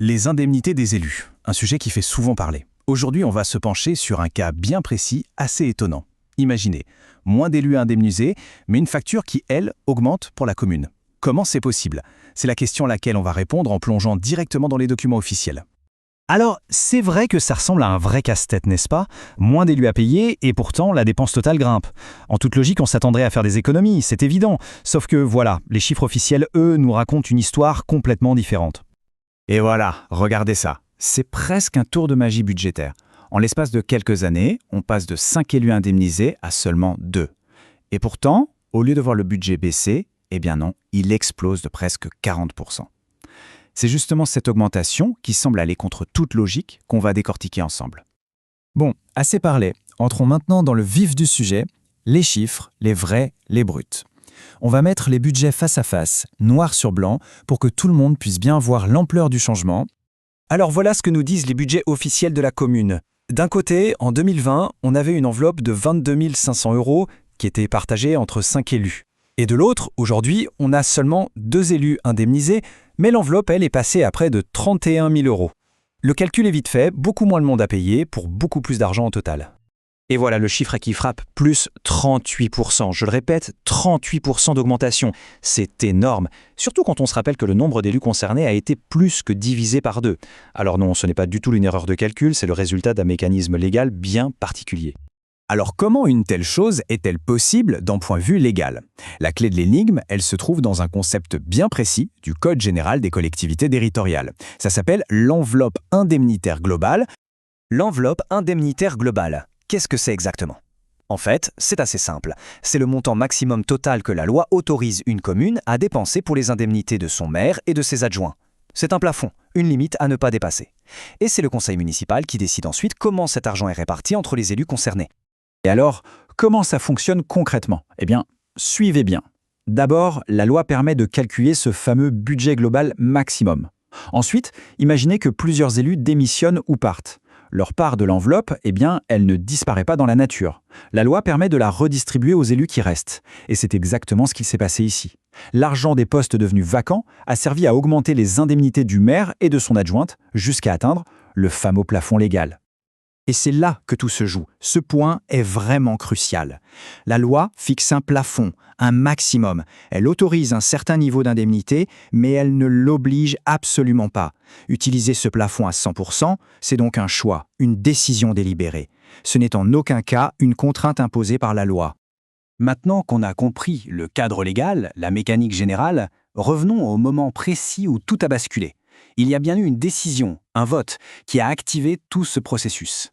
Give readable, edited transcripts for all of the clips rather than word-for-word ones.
Les indemnités des élus, un sujet qui fait souvent parler. Aujourd'hui, on va se pencher sur un cas bien précis, assez étonnant. Imaginez, moins d'élus indemnisés, mais une facture qui, elle, augmente pour la commune. Comment c'est possible? C'est la question à laquelle on va répondre en plongeant directement dans les documents officiels. Alors, c'est vrai que ça ressemble à un vrai casse-tête, n'est-ce pas? Moins d'élus à payer et pourtant la dépense totale grimpe. En toute logique, on s'attendrait à faire des économies, c'est évident. Sauf que voilà, les chiffres officiels, eux, nous racontent une histoire complètement différente. Et voilà, regardez ça. C'est presque un tour de magie budgétaire. En l'espace de quelques années, on passe de 5 élus indemnisés à seulement 2. Et pourtant, au lieu de voir le budget baisser, eh bien non, il explose de presque 40%. C'est justement cette augmentation qui semble aller contre toute logique qu'on va décortiquer ensemble. Bon, assez parlé. Entrons maintenant dans le vif du sujet, les chiffres, les vrais, les bruts. On va mettre les budgets face à face, noir sur blanc, pour que tout le monde puisse bien voir l'ampleur du changement. Alors voilà ce que nous disent les budgets officiels de la commune. D'un côté, en 2020, on avait une enveloppe de 22 500 € qui était partagée entre 5 élus. Et de l'autre, aujourd'hui, on a seulement 2 élus indemnisés, mais l'enveloppe, elle, est passée à près de 31 000 €. Le calcul est vite fait, beaucoup moins de monde à payer pour beaucoup plus d'argent au total. Et voilà le chiffre qui frappe, plus 38%. Je le répète, 38% d'augmentation. C'est énorme, surtout quand on se rappelle que le nombre d'élus concernés a été plus que divisé par 2. Alors non, ce n'est pas du tout une erreur de calcul, c'est le résultat d'un mécanisme légal bien particulier. Alors comment une telle chose est-elle possible d'un point de vue légal? La clé de l'énigme, elle se trouve dans un concept bien précis du Code général des collectivités territoriales. Ça s'appelle l'enveloppe indemnitaire globale. L'enveloppe indemnitaire globale, qu'est-ce que c'est exactement? En fait, c'est assez simple. C'est le montant maximum total que la loi autorise une commune à dépenser pour les indemnités de son maire et de ses adjoints. C'est un plafond, une limite à ne pas dépasser. Et c'est le conseil municipal qui décide ensuite comment cet argent est réparti entre les élus concernés. Et alors, comment ça fonctionne concrètement? Eh bien, suivez bien. D'abord, la loi permet de calculer ce fameux budget global maximum. Ensuite, imaginez que plusieurs élus démissionnent ou partent. Leur part de l'enveloppe, eh bien, elle ne disparaît pas dans la nature. La loi permet de la redistribuer aux élus qui restent. Et c'est exactement ce qui s'est passé ici. L'argent des postes devenus vacants a servi à augmenter les indemnités du maire et de son adjointe jusqu'à atteindre le fameux plafond légal. Et c'est là que tout se joue. Ce point est vraiment crucial. La loi fixe un plafond, un maximum. Elle autorise un certain niveau d'indemnité, mais elle ne l'oblige absolument pas. Utiliser ce plafond à 100%, c'est donc un choix, une décision délibérée. Ce n'est en aucun cas une contrainte imposée par la loi. Maintenant qu'on a compris le cadre légal, la mécanique générale, revenons au moment précis où tout a basculé. Il y a bien eu une décision, un vote, qui a activé tout ce processus.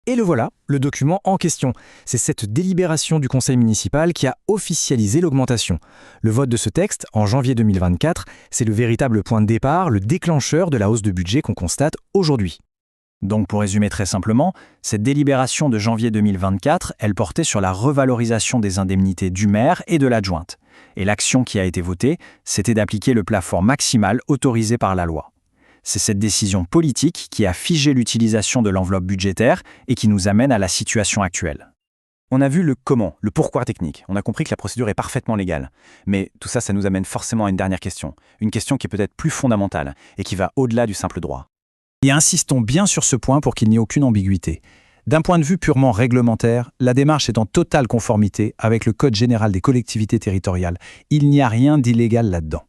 Et le voilà, le document en question. C'est cette délibération du conseil municipal qui a officialisé l'augmentation. Le vote de ce texte, en janvier 2024, c'est le véritable point de départ, le déclencheur de la hausse de budget qu'on constate aujourd'hui. Donc pour résumer très simplement, cette délibération de janvier 2024, elle portait sur la revalorisation des indemnités du maire et de l'adjointe. Et l'action qui a été votée, c'était d'appliquer le plafond maximal autorisé par la loi. C'est cette décision politique qui a figé l'utilisation de l'enveloppe budgétaire et qui nous amène à la situation actuelle. On a vu le comment, le pourquoi technique. On a compris que la procédure est parfaitement légale. Mais tout ça, ça nous amène forcément à une dernière question. Une question qui est peut-être plus fondamentale et qui va au-delà du simple droit. Et insistons bien sur ce point pour qu'il n'y ait aucune ambiguïté. D'un point de vue purement réglementaire, la démarche est en totale conformité avec le Code général des collectivités territoriales. Il n'y a rien d'illégal là-dedans.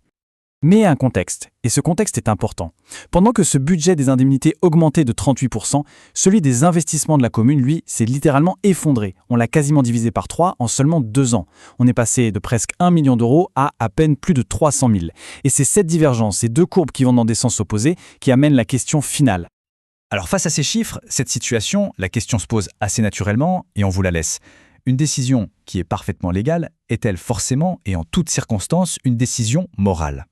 Mais un contexte, et ce contexte est important. Pendant que ce budget des indemnités augmentait de 38%, celui des investissements de la commune, lui, s'est littéralement effondré. On l'a quasiment divisé par 3 en seulement 2 ans. On est passé de presque 1 million d'euros à peine plus de 300 000. Et c'est cette divergence, ces deux courbes qui vont dans des sens opposés, qui amènent la question finale. Alors face à ces chiffres, cette situation, la question se pose assez naturellement et on vous la laisse. Une décision qui est parfaitement légale est-elle forcément et en toutes circonstances une décision morale ?